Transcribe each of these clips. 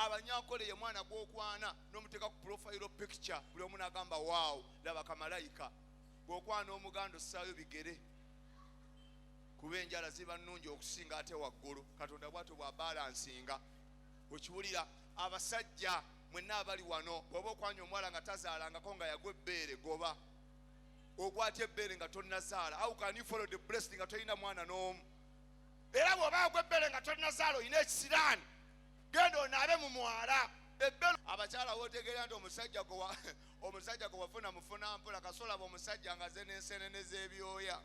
abanyankole ye mwana gw'okwana n'omuteeka ku profile picture buli omu n'agamba waaw laba kamalayika bw'okwana omuganda ossaayo bigere kuba enjala ziba nnungi okusinga ate waggulu katonda bw'atyo bw'abalansinga okiwulira abasajja mwenna abali wano bw'oba okwanya omuwala nga tazaalangako nga yagwa ebbeere goba ogwatya ebbeere nga tonnazaala how can you follow the blessing nga tolina mwana n'omu era bw'oba yagwa ebbeere nga tonnazaala olina ekisiraani genda onaabe mu mwala ebbeere abakyala wootegerera nti omusajja gwe wafuna mufuna mpola kasolaba omusajja nga ze n'ensenene z'ebyoya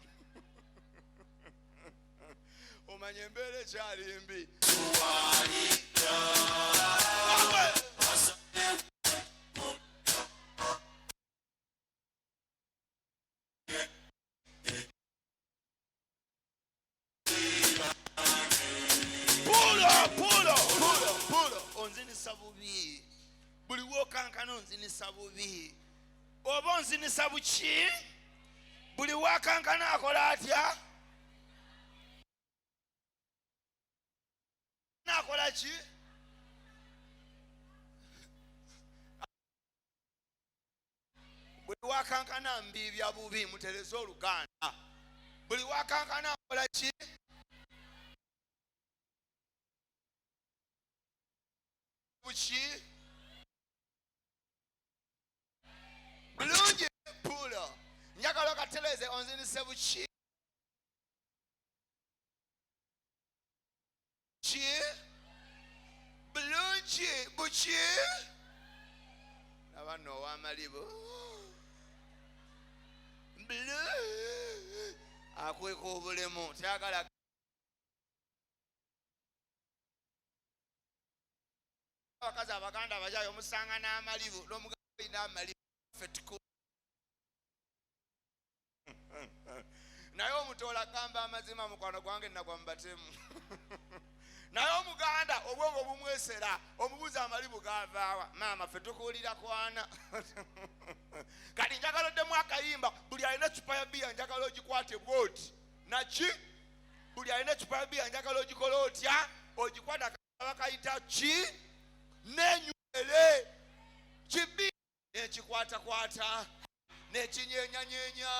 omanye embeera ekyali mbi onzinisa bubi buli wokankana onzinisa bubi oba onzinisa buki buli wakankana akola atya nakola ki buli wakankana mbibya bubi mutereze oluganda buli wakankana akola ki buki bulungi pulo njagala okatereze onzinise buki bulungi buki nabano ow'amalibu akweka obulemu tyagala abakazi abaganda abajayo omusanga n'amalibu n'omuganda olina amalibu naye omutoola agamba amazima mukwano gwange nagwa mubatemu naye omuganda obwongo bumwesera omubuuza amalibu gavaawa maama ffe tukuwulira kwana kati njagala oddemu akayimba buli alina ecupa ya bbiya njagala ogikwate bwoti naki buli alina ecupa ya bbiya njagala ogikola otya ogikwata bakayita ki n'enywere kibi n'ekikwatakwata n'ekinyenyanyenya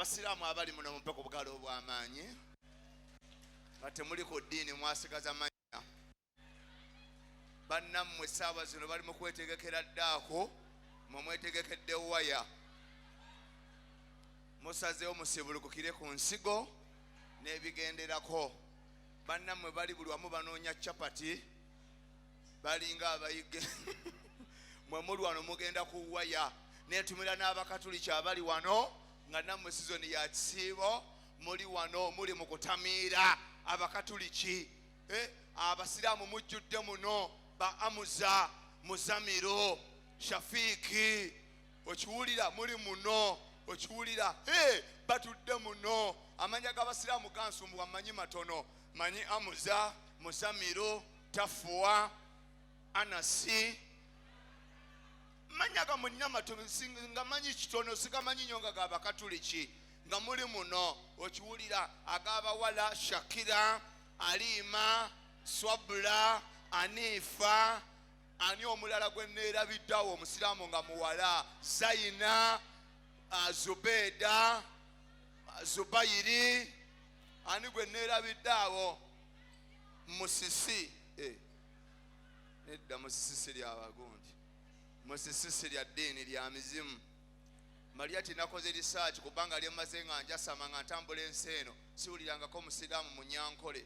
abasiraamu abali muno mumpe ku bugalo obw'amaanyi nga temuli ku ddiini mwasigaza manya bannammwe essaawa zino bali mu kwetegekera ddaako mumwetegekedde waya musazeewo musibulukukire ku nsigo n'ebigenderako bannammwe bali buli wamu banoonya capati balinga abayige mwe muli wano mugenda ku waya neetumira n'abakatuliki abali wano nga nammwe sizoni ya kisiibo muli wano muli mu kutamiira abakatuliki abasiraamu mujjudde muno ba amuza muzamiro shafiiki okiwulira muli muno okiwulira batudde muno amanya g'abasiraamu gansumbuwa manyi matono manyi amuza muzamiro tafuwa anasi manyaga munina matono nga manyi kitono sigamanyi nnyo nga g'abakatuliki nga muli muno okiwulira ag'abawala shakira alima swabula anifa ani omulala gwe neerabiddeawo omusiraamu nga muwala zayina zubeda zubayiri ani gwe neerabiddeawo musisi nedda musisi siri abagundi musisi siri lya ddiini lya mizimu Mariach nakoze research kubanga lyemaze nga njasama nga ntambula ensi eno siwulirangako musiraamu munyankole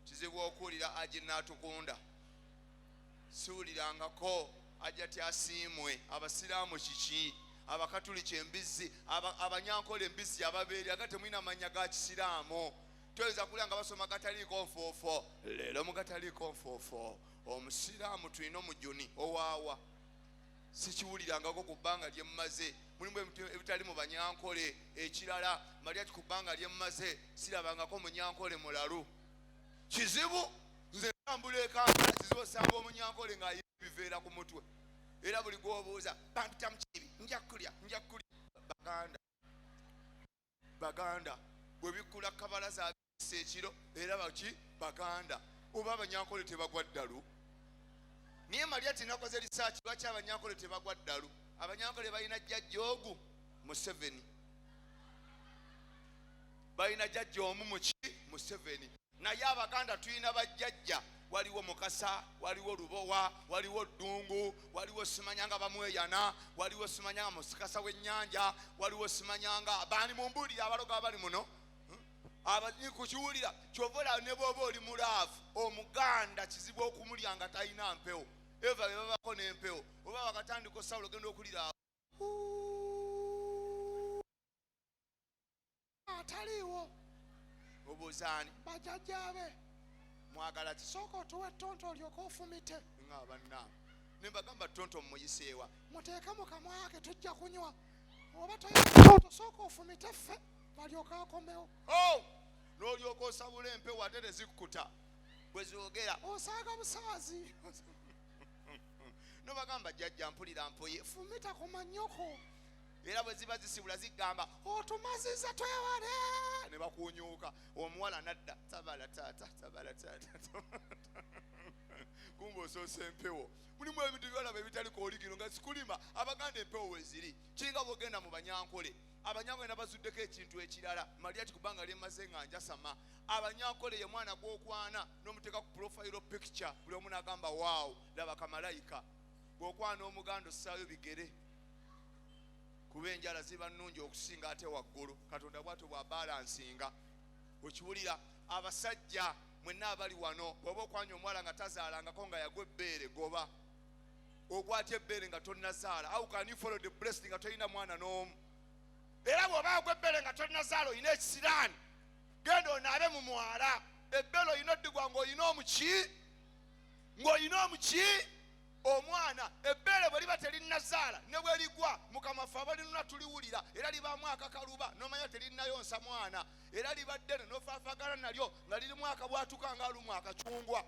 kizibu okuwulira aji n'atukunda siwulirangako ajja tyasiimwe abasiraamu kiki abakatuliki embizzi abanyankole embizzi ababeeri aga temulina manya ga kisiraamu toyinza kulya nga basoma gataliiko nfoofo leero mu gataliiko nfoofo omusiraamu tulina omujuni owaawa sikiwulirangako ku bbanga lye mmaze mulimu ebitali mu banyankole ekirala Mariach ku bbanga lye mmaze sirabangako munyankole mulalu kizibu nze bw'otambula Kampala kizibu osanga omunyankole ng'ayibiveera ku mutwe era buli gw'obuuza bampita mu kibi nja kulya Baganda bwe bikkula kabalaza abisa ekiro era baki Baganda oba abanyankole tebagwa ddalu. Niye Mariach nakoze research lwaki abanyankole tebagwa ddalu. Abanyankole balina jjajja ogu Museveni, balina jjajja omu Museveni, naye Abaganda tulina bajjajja. Waliwo Mukasa, waliwo Lubowa, waliwo Ddungu, waliwo Simanyanga Bamweyana, waliwo Simanyanga Musikasa w'ennyanja, waliwo Simanyanga baani mumbulira abaloga abali muno abali kukiwulira kyovola ne bw'oba oli mulaavu Omuganda kizibu okumulya nga talina mpewo eva be babako n'empewo oba bakatandika osawulo ogenda okulira ataliiwo obuuzaani bajjajjaabe mwagala kisooka otuwa ettonto olyoka ofumite nga bannange ne mbagamba ttonto mumuyiseewa muteeke mu kamwa ke tujja kunywa oba toyaatonto sooka ofumite ffe balyoka akomewo n'olyoka osabula empewo ate tezikkuta bwe zoogera osaaga busaazi nobagamba jjajja mpulira mpoye fumita ku mannyoko era bwe ziba zisibula zigamba otumaziza twewale ne bakunyuuka omuwala nadda tabala taata kumba osoose empewo mulimu ebintu byolaba ebitali kooligiro nga sikulima Abaganda empewo weziri kiringa bwogenda mu Banyankole. Abanyankole nabazuddeko ekintu ekirala Mariach kubanga lyemaze nga njasama. Abanyankole ye mwana gw'okwana n'omuteeka ku profile picture buli omu n'agamba waawo laba kamalayika gw'okwana Omuganda ossaayo bigere kuba enjala ziba nnungi okusinga ate waggulu Katonda bw'atyo bw'abalansinga okiwulira. Abasajja mwenna abali wano bw'oba okwanya omuwala nga tazaalangako nga yagwa ebbeere goba ogwatya ebbeere nga tonnazaala how can you follow the blessing nga tolina mwana n'omu era bw'oba agwa ebbeere nga tonnazaala olina ekisiraani genda onaabe mu mwala ebbeere olina oddigwa ng'olina omuki omwana ebbeere bwe liba terinnazaala ne bwe ligwa Mukama ffe abalinuna tuliwulira era libaamu akakaluba n'omanya terinayonsa mwana era liba ddene n'ofaafagana nalyo nga lirimu akabwatuka nga lumu akacungwa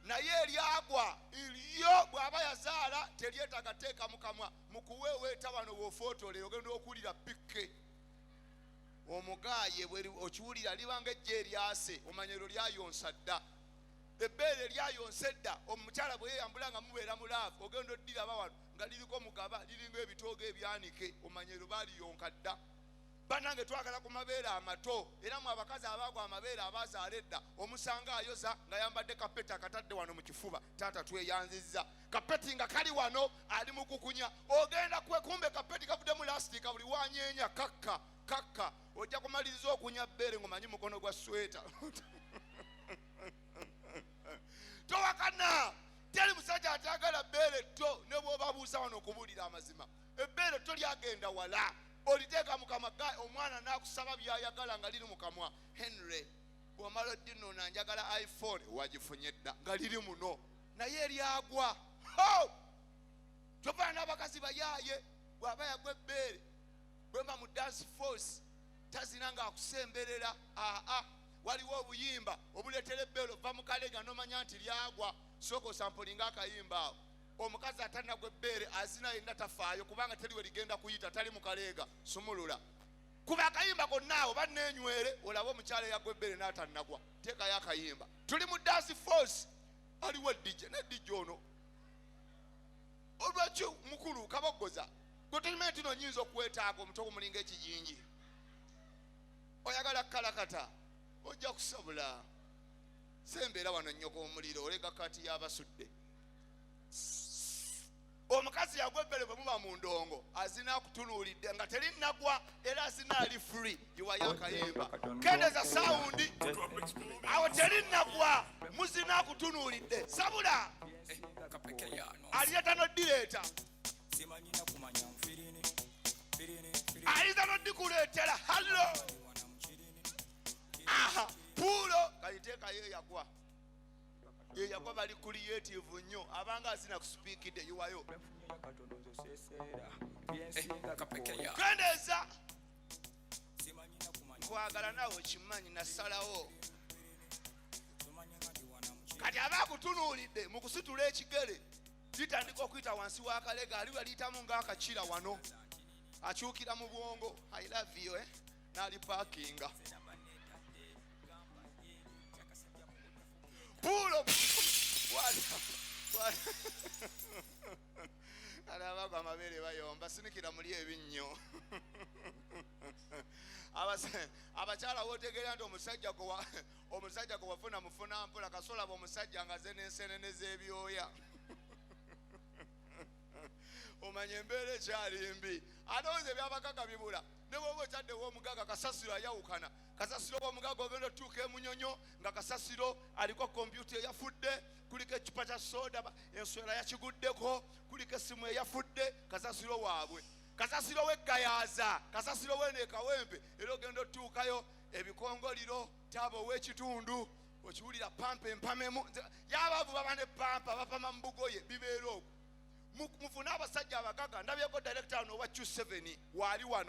naye eryagwa lyo bw'aba yazaala teryetaaga teeka mu kamwa mu kuweeweeta wano bw'ofootole ogenda okuwulira pikke omugaaye okiwulira libanga ejja eryase omanyero lyayonsa dda ebbeere lyayonsa edda omukyala bwe yeeyambula nga mubeera mulaavu ogenda oddiraba wano nga liriko mugaba liringa ebitoogo ebyanike omanyero baaliyonka dda. Bannange twagala ku mabeere amato era mu abakazi abaagwa amabeere abazaala edda omusanga ayoza nga yambadde kapeti akatadde wano mu kifuba taata tweyanzizza kapeti nga kali wano ali mu kukunya ogenda kwekumbe kapeti kavuddemu lastika buli wanyeenya kakka ojja kumaliriza okunya bbeere ng'omanyi mukono gwa sweta towakana teri musajja atagala bbeere tto ne bw'obabuusa wano okubuulira amazima ebbeere tto lyagenda wala oliteeka mu kamwa omwana n'akusaba by'ayagala nga liri mu kamwa Henry bw'omala oddinona njagala iPhone wagifunye dda nga liri muno naye eryagwa tovaana n'abakazi bayaaye bw'aba yagwa ebbeere bwemba mu dance force tazina ng'akusemberera waliwo obuyimba obuleetera ebbeere ova mu kalega n'omanya nti lyagwa sooka osampulinga akayimba awo omukazi atanagwa ebbeere azina yenna tafaayo kubanga teriwe ligenda kuyita tali mu kaleega sumulula kuba akayimba konna awo baneenywere olabe omukyala eyagwa ebbeere n'atannagwa teekayo akayimba tuli mu dance force aliwo DJ ne DJ ono olwaki mukulu kaboggoza gwe tulimanyi tino nyinza okwetaaga omuto ogumulinga ekijinji oyagala kalakata ojja kusabula sembeera wano nnyoko omuliro olega kati y'abasudde omukazi yagwa ebbeere bwe muba mu ndongo azina akutunuulidde nga terinagwa era azina ali free yiwayo akayimba kendeza sawundi awo terinagwa muzina akutunuulidde sabula aliyeta noddireeta ayinza noddikuleetera hallo puulo kaliteekayo eyagwa bali creative nnyo abanga azina kusipiikidde yiwayo kendeeza nkwagala naawe kimanyi nasalawo kati abakutunuulidde mu kusitula ekigere litandika okuyita wansi w'akalega ali waliyitamu ng'akakira wano akyukira mu bwongo I love you n'ali paakinga puulo alabago amabeere bayomba sinikira muli ebinnyo abakyala wotegeera nti omusajja gwe wafuna mufuna mpola kasolaba omusajja nga ze n'ensenene z'ebyoya omanye embeera ekyali mbi alowooza ebyabagaga bibula ne bwoba okyaddewo omugaga kasasiro ayawukana kasasiro w'omugaga ogenda otuuka emunyonyo nga kasasiro aliko kompyuta eyafudde kuliko ekipa kya soda enswera yakiguddeko kuliko essimu eyafudde kasasiro waabwe kasasiro w'eggayaaza kasasiro w'eneekawempe era ogenda otuukayo ebikongoliro taaba ow'ekitundu okiwulira pampa empamemu yabaavu baba ne pampa bapama mu bugoye bibeera okwo mufune abasajja abagaga ndabyeko director ono owa Q7 waali wano